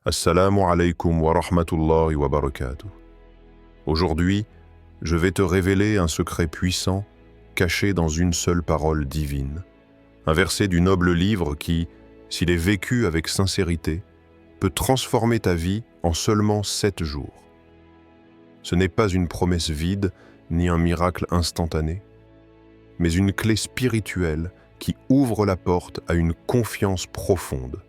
Assalamu alaikum wa rahmatullahi wa barakatuh. Aujourd'hui, je vais te révéler un secret puissant caché dans une seule parole divine. Un verset du noble livre qui, s'il est vécu avec sincérité, peut transformer ta vie en seulement 7 jours. Ce n'est pas une promesse vide ni un miracle instantané, mais une clé spirituelle qui ouvre la porte à une confiance profonde,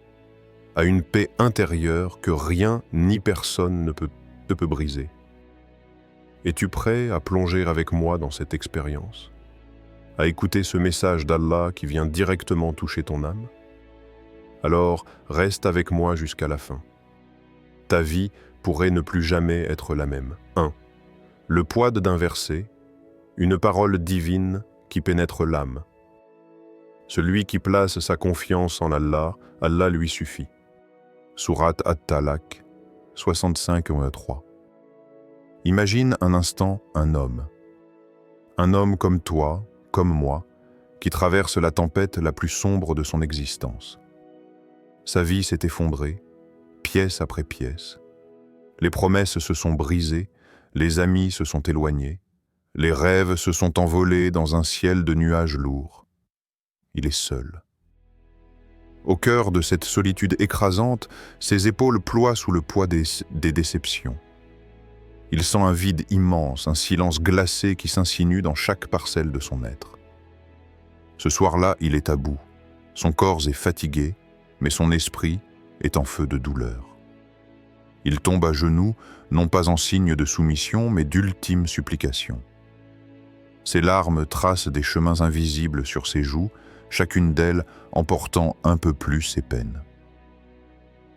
à une paix intérieure que rien ni personne ne peut briser. Es-tu prêt à plonger avec moi dans cette expérience, à écouter ce message d'Allah qui vient directement toucher ton âme? Alors, reste avec moi jusqu'à la fin. Ta vie pourrait ne plus jamais être la même. 1. Le poids d'un verset, une parole divine qui pénètre l'âme. Celui qui place sa confiance en Allah, Allah lui suffit. Sourate At-Talaq, 65-3. Imagine un instant un homme comme toi, comme moi, qui traverse la tempête la plus sombre de son existence. Sa vie s'est effondrée, pièce après pièce. Les promesses se sont brisées, les amis se sont éloignés, les rêves se sont envolés dans un ciel de nuages lourds. Il est seul. Au cœur de cette solitude écrasante, ses épaules ploient sous le poids des déceptions. Il sent un vide immense, un silence glacé qui s'insinue dans chaque parcelle de son être. Ce soir-là, il est à bout. Son corps est fatigué, mais son esprit est en feu de douleur. Il tombe à genoux, non pas en signe de soumission, mais d'ultime supplication. Ses larmes tracent des chemins invisibles sur ses joues, chacune d'elles emportant un peu plus ses peines.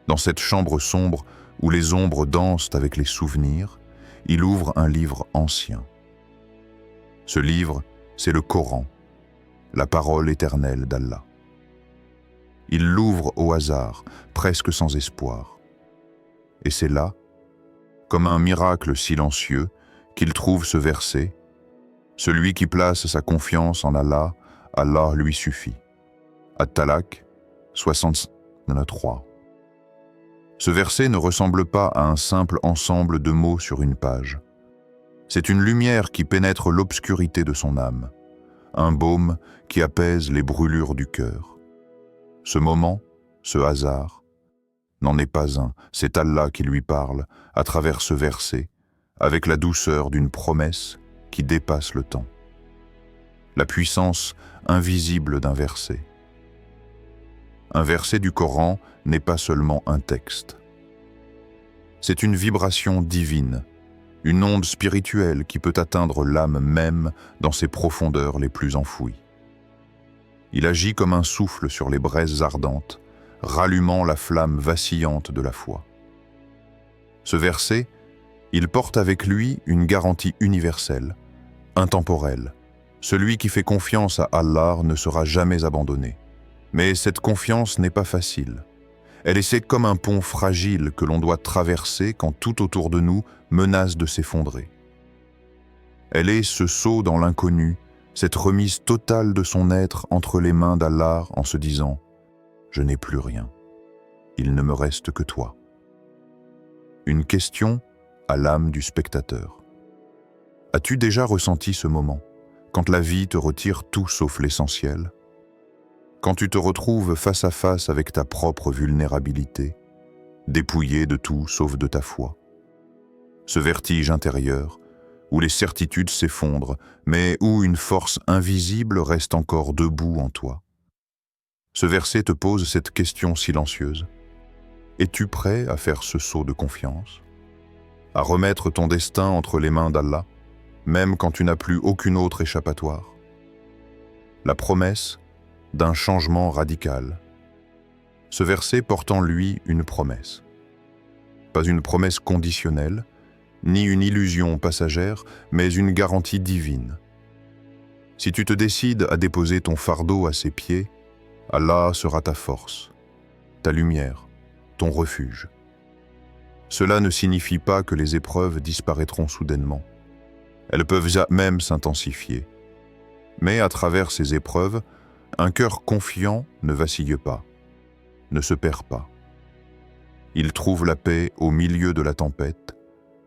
Dans cette chambre sombre où les ombres dansent avec les souvenirs, il ouvre un livre ancien. Ce livre, c'est le Coran, la parole éternelle d'Allah. Il l'ouvre au hasard, presque sans espoir. Et c'est là, comme un miracle silencieux, qu'il trouve ce verset: celui qui place sa confiance en Allah, Allah lui suffit. At-Talaq, 63. Ce verset ne ressemble pas à un simple ensemble de mots sur une page. C'est une lumière qui pénètre l'obscurité de son âme, un baume qui apaise les brûlures du cœur. Ce moment, ce hasard, n'en est pas un, c'est Allah qui lui parle à travers ce verset, avec la douceur d'une promesse qui dépasse le temps. La puissance invisible d'un verset. Un verset du Coran n'est pas seulement un texte. C'est une vibration divine, une onde spirituelle qui peut atteindre l'âme même dans ses profondeurs les plus enfouies. Il agit comme un souffle sur les braises ardentes, rallumant la flamme vacillante de la foi. Ce verset, il porte avec lui une garantie universelle, intemporelle. Celui qui fait confiance à Allah ne sera jamais abandonné. Mais cette confiance n'est pas facile. Elle est comme un pont fragile que l'on doit traverser quand tout autour de nous menace de s'effondrer. Elle est ce saut dans l'inconnu, cette remise totale de son être entre les mains d'Allah en se disant « Je n'ai plus rien. Il ne me reste que toi. » Une question à l'âme du spectateur. As-tu déjà ressenti ce moment, quand la vie te retire tout sauf l'essentiel? Quand tu te retrouves face à face avec ta propre vulnérabilité, dépouillé de tout sauf de ta foi. Ce vertige intérieur, où les certitudes s'effondrent, mais où une force invisible reste encore debout en toi. Ce verset te pose cette question silencieuse. Es-tu prêt à faire ce saut de confiance? À remettre ton destin entre les mains d'Allah, même quand tu n'as plus aucune autre échappatoire? La promesse d'un changement radical. Ce verset porte en lui une promesse. Pas une promesse conditionnelle, ni une illusion passagère, mais une garantie divine. Si tu te décides à déposer ton fardeau à ses pieds, Allah sera ta force, ta lumière, ton refuge. Cela ne signifie pas que les épreuves disparaîtront soudainement. Elles peuvent même s'intensifier. Mais à travers ces épreuves, un cœur confiant ne vacille pas, ne se perd pas. Il trouve la paix au milieu de la tempête,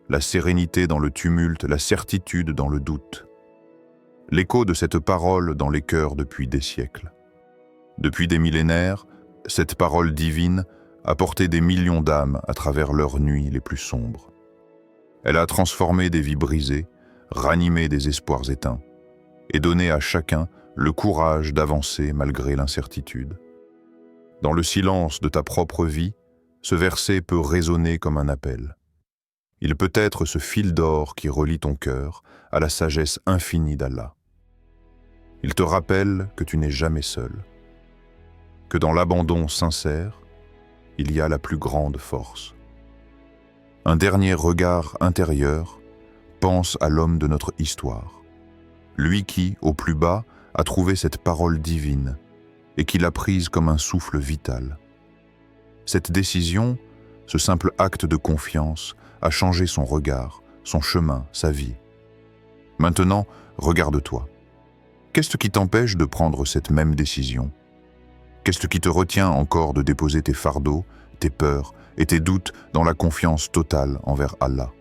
la sérénité dans le tumulte, la certitude dans le doute. L'écho de cette parole dans les cœurs depuis des siècles. Depuis des millénaires, cette parole divine a porté des millions d'âmes à travers leurs nuits les plus sombres. Elle a transformé des vies brisées, ranimé des espoirs éteints, et donné à chacun le courage d'avancer malgré l'incertitude. Dans le silence de ta propre vie, ce verset peut résonner comme un appel. Il peut être ce fil d'or qui relie ton cœur à la sagesse infinie d'Allah. Il te rappelle que tu n'es jamais seul, que dans l'abandon sincère, il y a la plus grande force. Un dernier regard intérieur pense à l'homme de notre histoire, lui qui, au plus bas, a trouvé cette parole divine et qui l'a prise comme un souffle vital. Cette décision, ce simple acte de confiance, a changé son regard, son chemin, sa vie. Maintenant, regarde-toi. Qu'est-ce qui t'empêche de prendre cette même décision? Qu'est-ce qui te retient encore de déposer tes fardeaux, tes peurs et tes doutes dans la confiance totale envers Allah?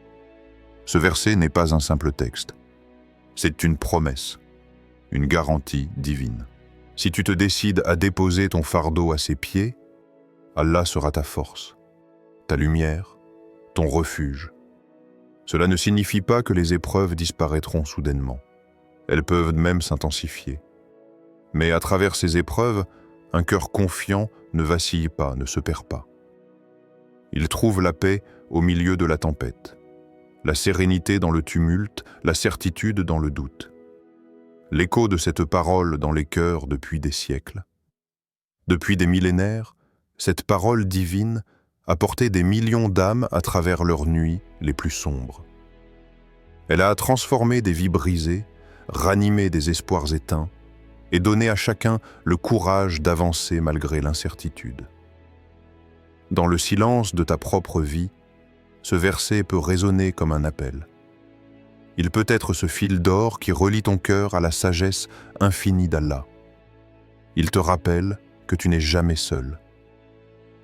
Ce verset n'est pas un simple texte. C'est une promesse, une garantie divine. Si tu te décides à déposer ton fardeau à ses pieds, Allah sera ta force, ta lumière, ton refuge. Cela ne signifie pas que les épreuves disparaîtront soudainement. Elles peuvent même s'intensifier. Mais à travers ces épreuves, un cœur confiant ne vacille pas, ne se perd pas. Il trouve la paix au milieu de la tempête, la sérénité dans le tumulte, la certitude dans le doute. L'écho de cette parole dans les cœurs depuis des siècles. Depuis des millénaires, cette parole divine a porté des millions d'âmes à travers leurs nuits les plus sombres. Elle a transformé des vies brisées, ranimé des espoirs éteints et donné à chacun le courage d'avancer malgré l'incertitude. Dans le silence de ta propre vie, ce verset peut résonner comme un appel. Il peut être ce fil d'or qui relie ton cœur à la sagesse infinie d'Allah. Il te rappelle que tu n'es jamais seul,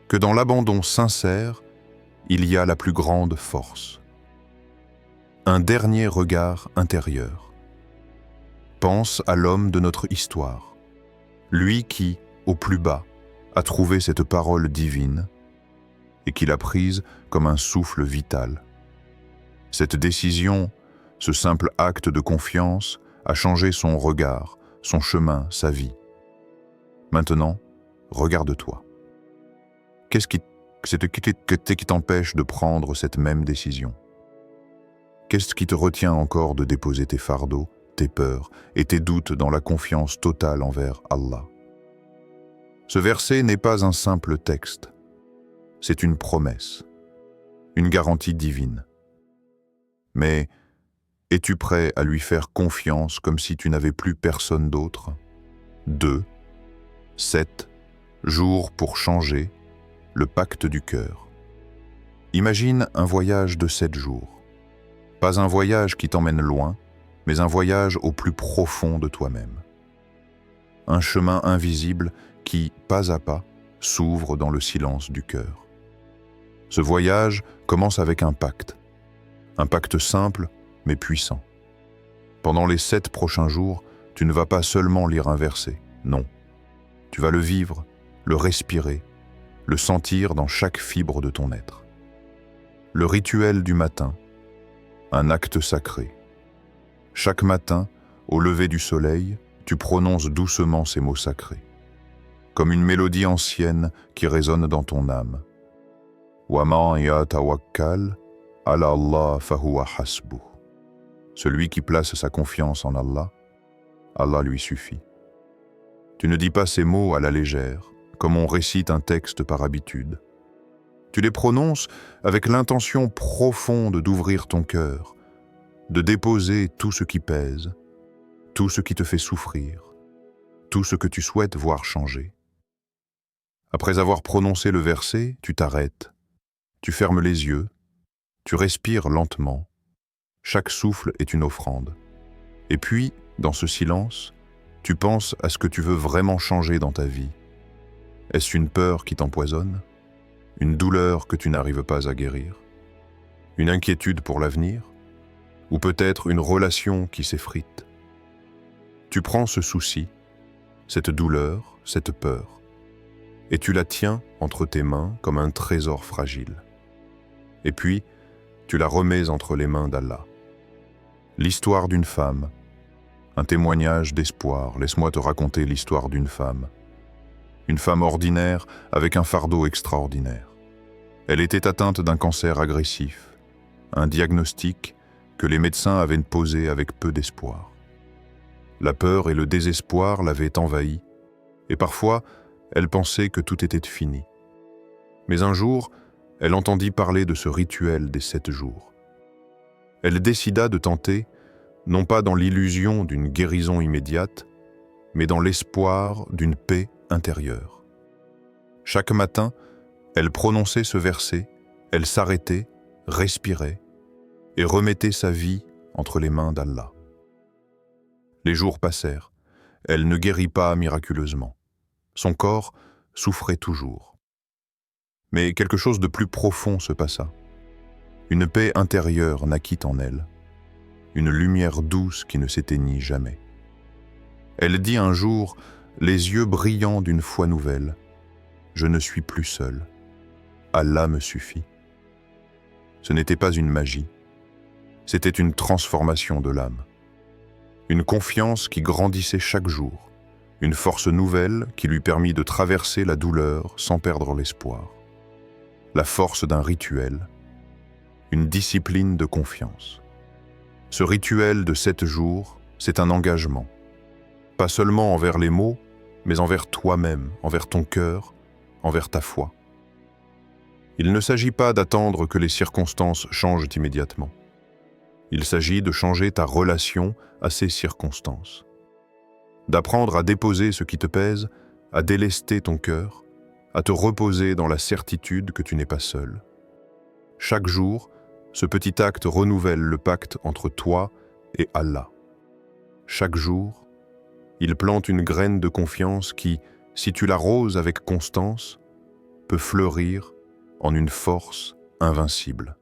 que dans l'abandon sincère, il y a la plus grande force. Un dernier regard intérieur. Pense à l'homme de notre histoire, lui qui, au plus bas, a trouvé cette parole divine et qui l'a prise comme un souffle vital. Cette décision, ce simple acte de confiance, a changé son regard, son chemin, sa vie. Maintenant, regarde-toi. Qu'est-ce qui t'empêche de prendre cette même décision? Qu'est-ce qui te retient encore de déposer tes fardeaux, tes peurs et tes doutes dans la confiance totale envers Allah? Ce verset n'est pas un simple texte, c'est une promesse, une garantie divine. Mais es-tu prêt à lui faire confiance comme si tu n'avais plus personne d'autre? 2, 7 jours pour changer, le pacte du cœur. Imagine un voyage de 7 jours. Pas un voyage qui t'emmène loin, mais un voyage au plus profond de toi-même. Un chemin invisible qui, pas à pas, s'ouvre dans le silence du cœur. Ce voyage commence avec un pacte simple mais puissant. Pendant les 7 prochains jours, tu ne vas pas seulement lire un verset, non. Tu vas le vivre, le respirer, le sentir dans chaque fibre de ton être. Le rituel du matin, un acte sacré. Chaque matin, au lever du soleil, tu prononces doucement ces mots sacrés, comme une mélodie ancienne qui résonne dans ton âme. Wa man yatawakkal ala Allah fahuwa hasbuh. Celui qui place sa confiance en Allah, Allah lui suffit. Tu ne dis pas ces mots à la légère, comme on récite un texte par habitude. Tu les prononces avec l'intention profonde d'ouvrir ton cœur, de déposer tout ce qui pèse, tout ce qui te fait souffrir, tout ce que tu souhaites voir changer. Après avoir prononcé le verset, tu t'arrêtes, tu fermes les yeux, tu respires lentement. Chaque souffle est une offrande. Et puis, dans ce silence, tu penses à ce que tu veux vraiment changer dans ta vie. Est-ce une peur qui t'empoisonne? Une douleur que tu n'arrives pas à guérir? Une inquiétude pour l'avenir? Ou peut-être une relation qui s'effrite? Tu prends ce souci, cette douleur, cette peur, et tu la tiens entre tes mains comme un trésor fragile. Et puis, tu la remets entre les mains d'Allah. L'histoire d'une femme, un témoignage d'espoir. Laisse-moi te raconter l'histoire d'une femme. Une femme ordinaire avec un fardeau extraordinaire. Elle était atteinte d'un cancer agressif, un diagnostic que les médecins avaient posé avec peu d'espoir. La peur et le désespoir l'avaient envahie, et parfois, elle pensait que tout était fini. Mais un jour, elle entendit parler de ce rituel des 7 jours. Elle décida de tenter, non pas dans l'illusion d'une guérison immédiate, mais dans l'espoir d'une paix intérieure. Chaque matin, elle prononçait ce verset, elle s'arrêtait, respirait et remettait sa vie entre les mains d'Allah. Les jours passèrent, elle ne guérit pas miraculeusement. Son corps souffrait toujours. Mais quelque chose de plus profond se passa. Une paix intérieure naquit en elle, une lumière douce qui ne s'éteignit jamais. Elle dit un jour, les yeux brillants d'une foi nouvelle, « Je ne suis plus seule, Allah me suffit ». Ce n'était pas une magie, c'était une transformation de l'âme. Une confiance qui grandissait chaque jour, une force nouvelle qui lui permit de traverser la douleur sans perdre l'espoir. La force d'un rituel, une discipline de confiance. Ce rituel de 7 jours, c'est un engagement. Pas seulement envers les mots, mais envers toi-même, envers ton cœur, envers ta foi. Il ne s'agit pas d'attendre que les circonstances changent immédiatement. Il s'agit de changer ta relation à ces circonstances. D'apprendre à déposer ce qui te pèse, à délester ton cœur, à te reposer dans la certitude que tu n'es pas seul. Chaque jour, ce petit acte renouvelle le pacte entre toi et Allah. Chaque jour, il plante une graine de confiance qui, si tu l'arroses avec constance, peut fleurir en une force invincible.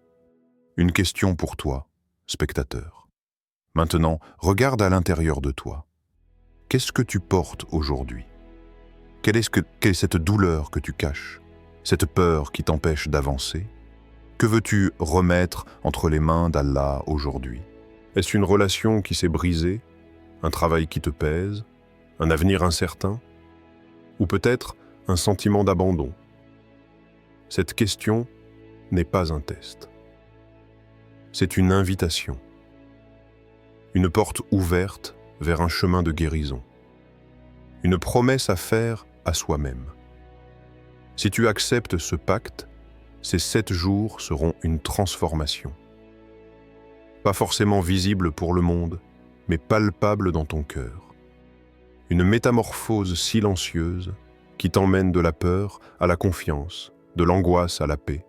Une question pour toi, spectateur. Maintenant, regarde à l'intérieur de toi. Qu'est-ce que tu portes aujourd'hui? Quelle est cette douleur que tu caches? Cette peur qui t'empêche d'avancer? Que veux-tu remettre entre les mains d'Allah aujourd'hui? Est-ce une relation qui s'est brisée? Un travail qui te pèse? Un avenir incertain? Ou peut-être un sentiment d'abandon? Cette question n'est pas un test. C'est une invitation. Une porte ouverte vers un chemin de guérison. Une promesse à faire à soi-même. Si tu acceptes ce pacte, ces 7 jours seront une transformation. Pas forcément visible pour le monde, mais palpable dans ton cœur. Une métamorphose silencieuse qui t'emmène de la peur à la confiance, de l'angoisse à la paix.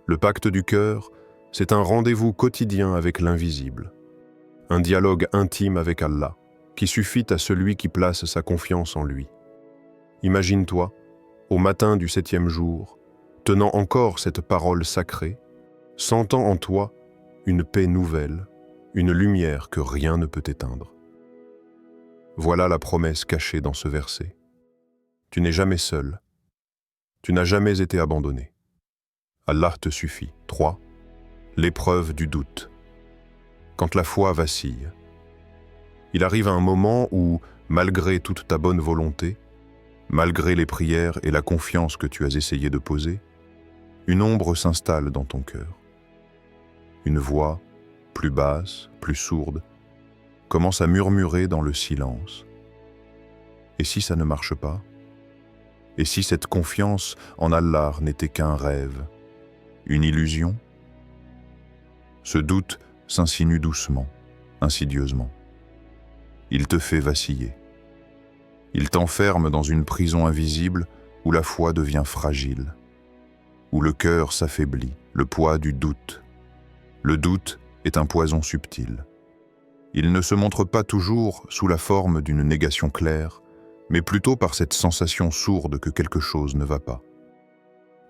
Le pacte du cœur, c'est un rendez-vous quotidien avec l'invisible. Un dialogue intime avec Allah, qui suffit à celui qui place sa confiance en lui. Imagine-toi, au matin du 7e jour, tenant encore cette parole sacrée, sentant en toi une paix nouvelle, une lumière que rien ne peut éteindre. Voilà la promesse cachée dans ce verset. Tu n'es jamais seul. Tu n'as jamais été abandonné. Allah te suffit. 3. L'épreuve du doute. Quand la foi vacille. Il arrive un moment où, malgré toute ta bonne volonté, malgré les prières et la confiance que tu as essayé de poser, une ombre s'installe dans ton cœur. Une voix, plus basse, plus sourde, commence à murmurer dans le silence. Et si ça ne marche pas? Et si cette confiance en Allah n'était qu'un rêve, une illusion? Ce doute s'insinue doucement, insidieusement. Il te fait vaciller. Il t'enferme dans une prison invisible où la foi devient fragile, où le cœur s'affaiblit, le poids du doute. Le doute est un poison subtil. Il ne se montre pas toujours sous la forme d'une négation claire, mais plutôt par cette sensation sourde que quelque chose ne va pas,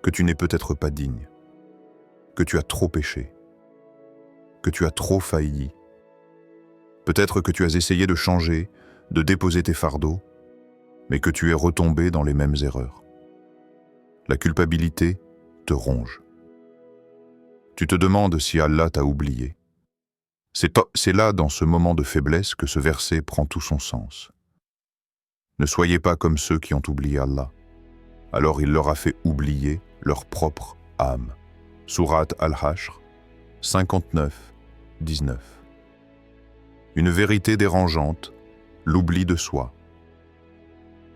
que tu n'es peut-être pas digne, que tu as trop péché, que tu as trop failli. Peut-être que tu as essayé de changer, de déposer tes fardeaux, mais que tu es retombé dans les mêmes erreurs. La culpabilité te ronge. Tu te demandes si Allah t'a oublié. C'est là, dans ce moment de faiblesse, que ce verset prend tout son sens. Ne soyez pas comme ceux qui ont oublié Allah. Alors il leur a fait oublier leur propre âme. Sourate Al-Hashr, 59, 19. Une vérité dérangeante, l'oubli de soi.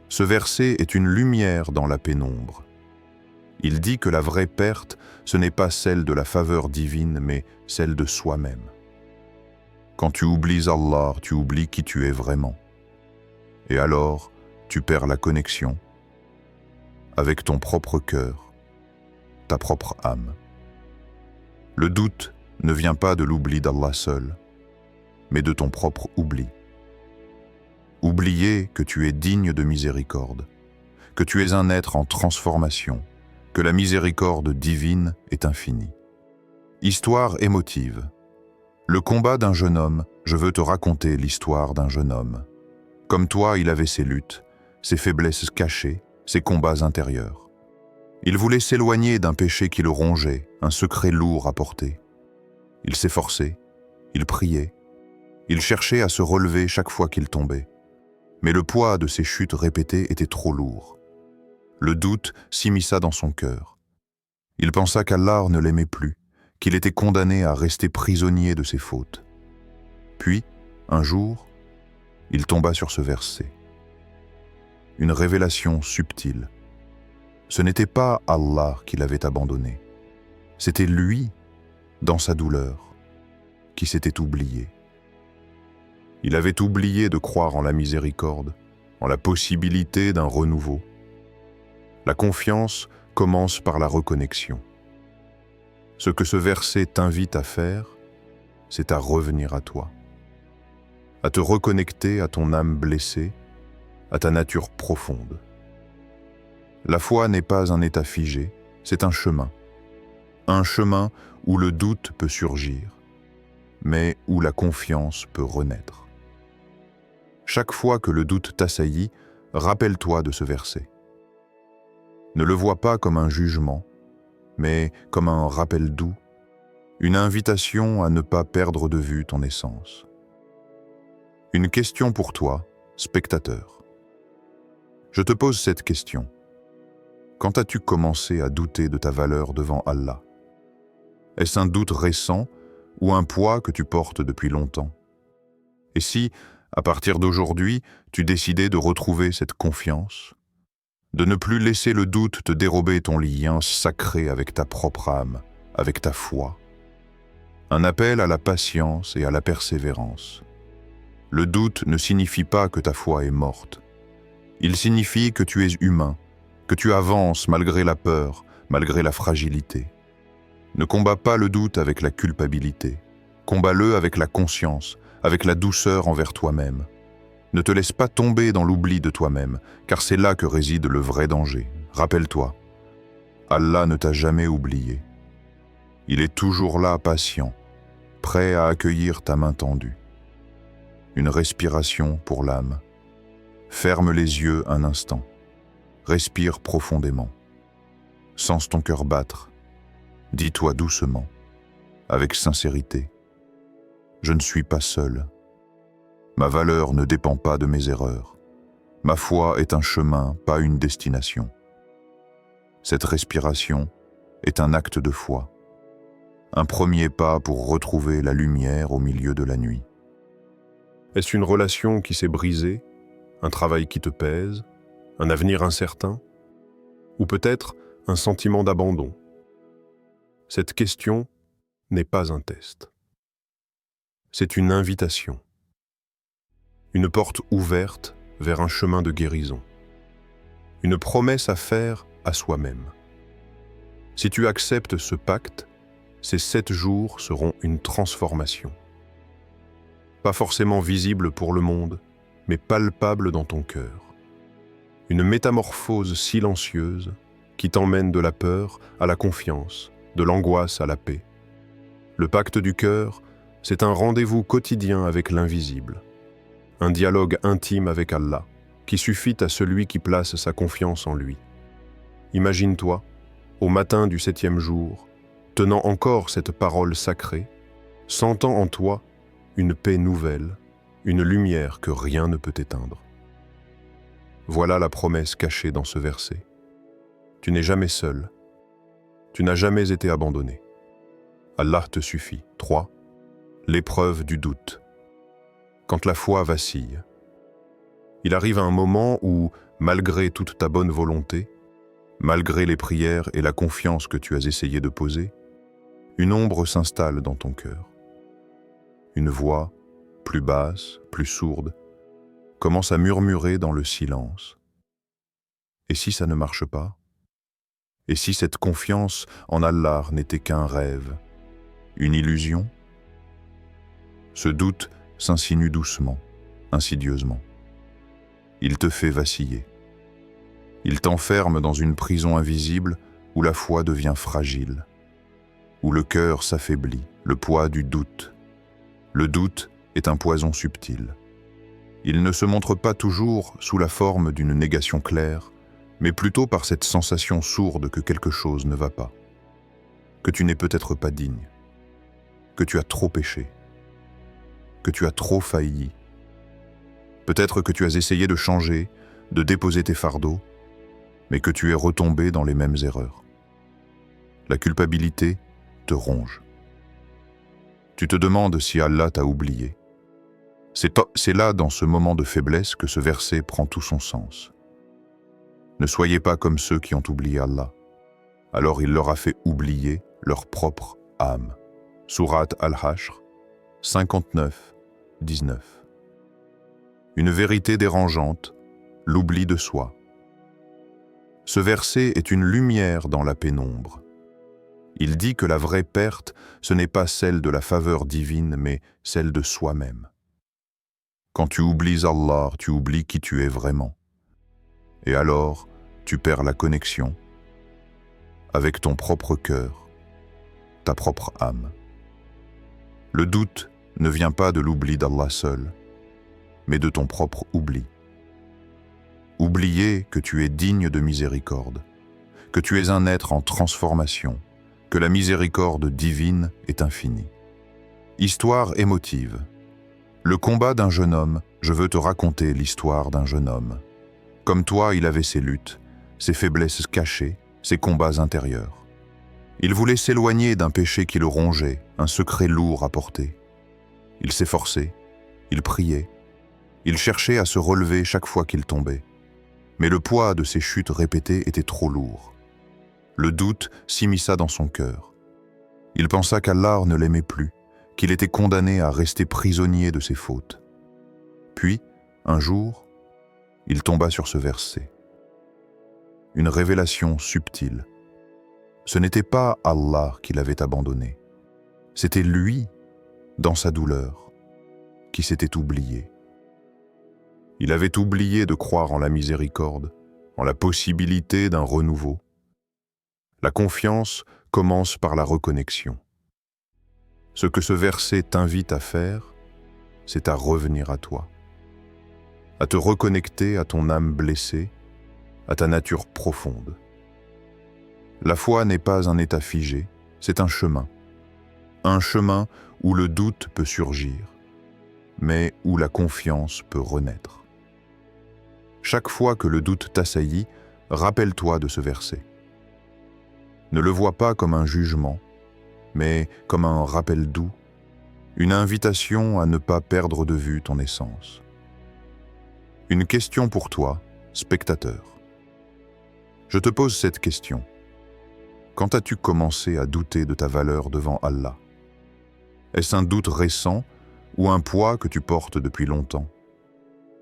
Ce verset est une lumière dans la pénombre. Il dit que la vraie perte, ce n'est pas celle de la faveur divine, mais celle de soi-même. Quand tu oublies Allah, tu oublies qui tu es vraiment. Et alors, tu perds la connexion avec ton propre cœur, ta propre âme. Le doute ne vient pas de l'oubli d'Allah seul, mais de ton propre oubli. Oublier que tu es digne de miséricorde, que tu es un être en transformation, que la miséricorde divine est infinie. Histoire émotive. Le combat d'un jeune homme, je veux te raconter l'histoire d'un jeune homme. Comme toi, il avait ses luttes, ses faiblesses cachées, ses combats intérieurs. Il voulait s'éloigner d'un péché qui le rongeait, un secret lourd à porter. Il s'efforçait, il priait, il cherchait à se relever chaque fois qu'il tombait. Mais le poids de ses chutes répétées était trop lourd. Le doute s'immisça dans son cœur. Il pensa qu'Allah ne l'aimait plus, qu'il était condamné à rester prisonnier de ses fautes. Puis, un jour, il tomba sur ce verset. Une révélation subtile. Ce n'était pas Allah qui l'avait abandonné. C'était lui, dans sa douleur, qui s'était oublié. Il avait oublié de croire en la miséricorde, en la possibilité d'un renouveau. La confiance commence par la reconnexion. Ce que ce verset t'invite à faire, c'est à revenir à toi, à te reconnecter à ton âme blessée, à ta nature profonde. La foi n'est pas un état figé, c'est un chemin où le doute peut surgir, mais où la confiance peut renaître. Chaque fois que le doute t'assaillit, rappelle-toi de ce verset. Ne le vois pas comme un jugement, mais comme un rappel doux, une invitation à ne pas perdre de vue ton essence. Une question pour toi, spectateur. Je te pose cette question. Quand as-tu commencé à douter de ta valeur devant Allah? Est-ce un doute récent ou un poids que tu portes depuis longtemps? Et si, à partir d'aujourd'hui, tu décidais de retrouver cette confiance, de ne plus laisser le doute te dérober ton lien sacré avec ta propre âme, avec ta foi? Un appel à la patience et à la persévérance. Le doute ne signifie pas que ta foi est morte. Il signifie que tu es humain, que tu avances malgré la peur, malgré la fragilité. Ne combats pas le doute avec la culpabilité. Combats-le avec la conscience, avec la douceur envers toi-même. Ne te laisse pas tomber dans l'oubli de toi-même, car c'est là que réside le vrai danger. Rappelle-toi, Allah ne t'a jamais oublié. Il est toujours là, patient, prêt à accueillir ta main tendue. Une respiration pour l'âme. Ferme les yeux un instant. Respire profondément. Sens ton cœur battre. Dis-toi doucement, avec sincérité, je ne suis pas seul. Ma valeur ne dépend pas de mes erreurs. Ma foi est un chemin, pas une destination. Cette respiration est un acte de foi, un premier pas pour retrouver la lumière au milieu de la nuit. Est-ce une relation qui s'est brisée, un travail qui te pèse, un avenir incertain, ou peut-être un sentiment d'abandon? Cette question n'est pas un test. C'est une invitation. Une porte ouverte vers un chemin de guérison. Une promesse à faire à soi-même. Si tu acceptes ce pacte, ces 7 jours seront une transformation. Pas forcément visible pour le monde, mais palpable dans ton cœur. Une métamorphose silencieuse qui t'emmène de la peur à la confiance, de l'angoisse à la paix. Le pacte du cœur, c'est un rendez-vous quotidien avec l'invisible, un dialogue intime avec Allah, qui suffit à celui qui place sa confiance en lui. Imagine-toi, au matin du 7e jour, tenant encore cette parole sacrée, sentant en toi une paix nouvelle, une lumière que rien ne peut éteindre. Voilà la promesse cachée dans ce verset. Tu n'es jamais seul. Tu n'as jamais été abandonné. Allah te suffit. 3. L'épreuve du doute. Quand la foi vacille. Il arrive un moment où, malgré toute ta bonne volonté, malgré les prières et la confiance que tu as essayé de poser, une ombre s'installe dans ton cœur. Une voix, plus basse, plus sourde, commence à murmurer dans le silence. Et si ça ne marche pas? Et si cette confiance en Allah n'était qu'un rêve, une illusion? Ce doute s'insinue doucement, insidieusement. Il te fait vaciller. Il t'enferme dans une prison invisible où la foi devient fragile, où le cœur s'affaiblit, le poids du doute. Le doute est un poison subtil. Il ne se montre pas toujours sous la forme d'une négation claire, mais plutôt par cette sensation sourde que quelque chose ne va pas, que tu n'es peut-être pas digne, que tu as trop péché, que tu as trop failli. Peut-être que tu as essayé de changer, de déposer tes fardeaux, mais que tu es retombé dans les mêmes erreurs. La culpabilité te ronge. Tu te demandes si Allah t'a oublié. C'est là, dans ce moment de faiblesse, que ce verset prend tout son sens. Ne soyez pas comme ceux qui ont oublié Allah. Alors il leur a fait oublier leur propre âme. Sourate Al-Hashr, 59, 19. Une vérité dérangeante, l'oubli de soi. Ce verset est une lumière dans la pénombre. Il dit que la vraie perte, ce n'est pas celle de la faveur divine, mais celle de soi-même. Quand tu oublies Allah, tu oublies qui tu es vraiment. Et alors, tu perds la connexion avec ton propre cœur, ta propre âme. Le doute ne vient pas de l'oubli d'Allah seul, mais de ton propre oubli. Oublier que tu es digne de miséricorde, que tu es un être en transformation, que la miséricorde divine est infinie. Histoire émotive. Le combat d'un jeune homme, je veux te raconter l'histoire d'un jeune homme. Comme toi, il avait ses luttes, ses faiblesses cachées, ses combats intérieurs. Il voulait s'éloigner d'un péché qui le rongeait, un secret lourd à porter. Il s'efforçait, il priait, il cherchait à se relever chaque fois qu'il tombait. Mais le poids de ses chutes répétées était trop lourd. Le doute s'immisça dans son cœur. Il pensa qu'Allah ne l'aimait plus, qu'il était condamné à rester prisonnier de ses fautes. Puis, un jour, il tomba sur ce verset. Une révélation subtile. Ce n'était pas Allah qui l'avait abandonné. C'était lui, dans sa douleur, qui s'était oublié. Il avait oublié de croire en la miséricorde, en la possibilité d'un renouveau. La confiance commence par la reconnexion. Ce que ce verset t'invite à faire, c'est à revenir à toi, à te reconnecter à ton âme blessée, à ta nature profonde. La foi n'est pas un état figé, c'est un chemin où le doute peut surgir, mais où la confiance peut renaître. Chaque fois que le doute t'assaillit, rappelle-toi de ce verset. Ne le vois pas comme un jugement, mais comme un rappel doux, une invitation à ne pas perdre de vue ton essence. Une question pour toi, spectateur. Je te pose cette question. Quand as-tu commencé à douter de ta valeur devant Allah? Est-ce un doute récent ou un poids que tu portes depuis longtemps?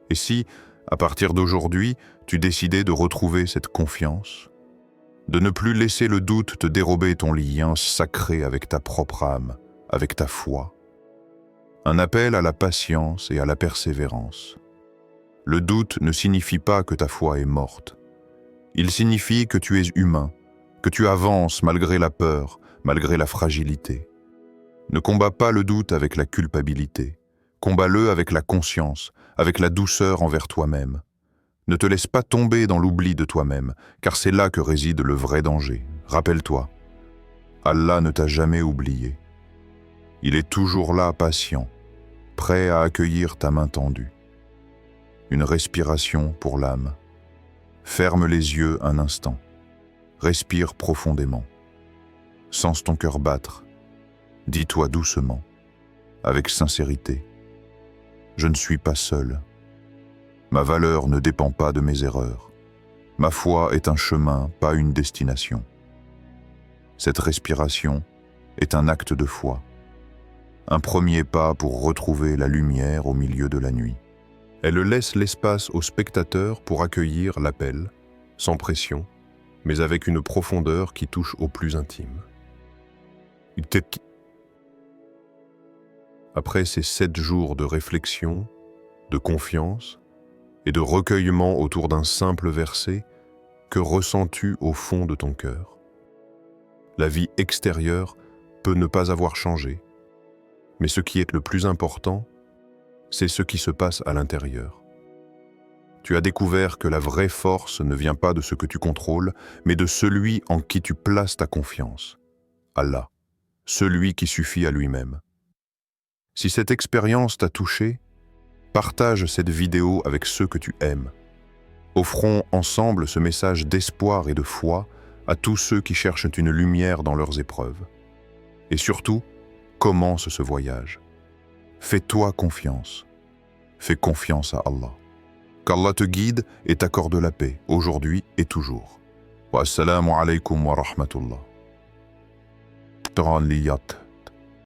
Et si, à partir d'aujourd'hui, tu décidais de retrouver cette confiance, de ne plus laisser le doute te dérober ton lien sacré avec ta propre âme, avec ta foi? Un appel à la patience et à la persévérance. Le doute ne signifie pas que ta foi est morte. Il signifie que tu es humain, que tu avances malgré la peur, malgré la fragilité. Ne combats pas le doute avec la culpabilité. Combats-le avec la conscience, avec la douceur envers toi-même. Ne te laisse pas tomber dans l'oubli de toi-même, car c'est là que réside le vrai danger. Rappelle-toi, Allah ne t'a jamais oublié. Il est toujours là, patient, prêt à accueillir ta main tendue. Une respiration pour l'âme. Ferme les yeux un instant. Respire profondément. Sens ton cœur battre. Dis-toi doucement, avec sincérité, je ne suis pas seul. Ma valeur ne dépend pas de mes erreurs. Ma foi est un chemin, pas une destination. Cette respiration est un acte de foi. Un premier pas pour retrouver la lumière au milieu de la nuit. Elle laisse l'espace au spectateur pour accueillir l'appel, sans pression, mais avec une profondeur qui touche au plus intime. Après ces 7 jours de réflexion, de confiance et de recueillement autour d'un simple verset, que ressens-tu au fond de ton cœur? La vie extérieure peut ne pas avoir changé, mais ce qui est le plus important, c'est ce qui se passe à l'intérieur. Tu as découvert que la vraie force ne vient pas de ce que tu contrôles, mais de celui en qui tu places ta confiance, Allah, celui qui suffit à lui-même. Si cette expérience t'a touché, partage cette vidéo avec ceux que tu aimes. Offrons ensemble ce message d'espoir et de foi à tous ceux qui cherchent une lumière dans leurs épreuves. Et surtout, commence ce voyage. Fais-toi confiance. Fais confiance à Allah. Qu'Allah te guide et t'accorde la paix, aujourd'hui et toujours. Wa assalamu alaykum wa rahmatullah.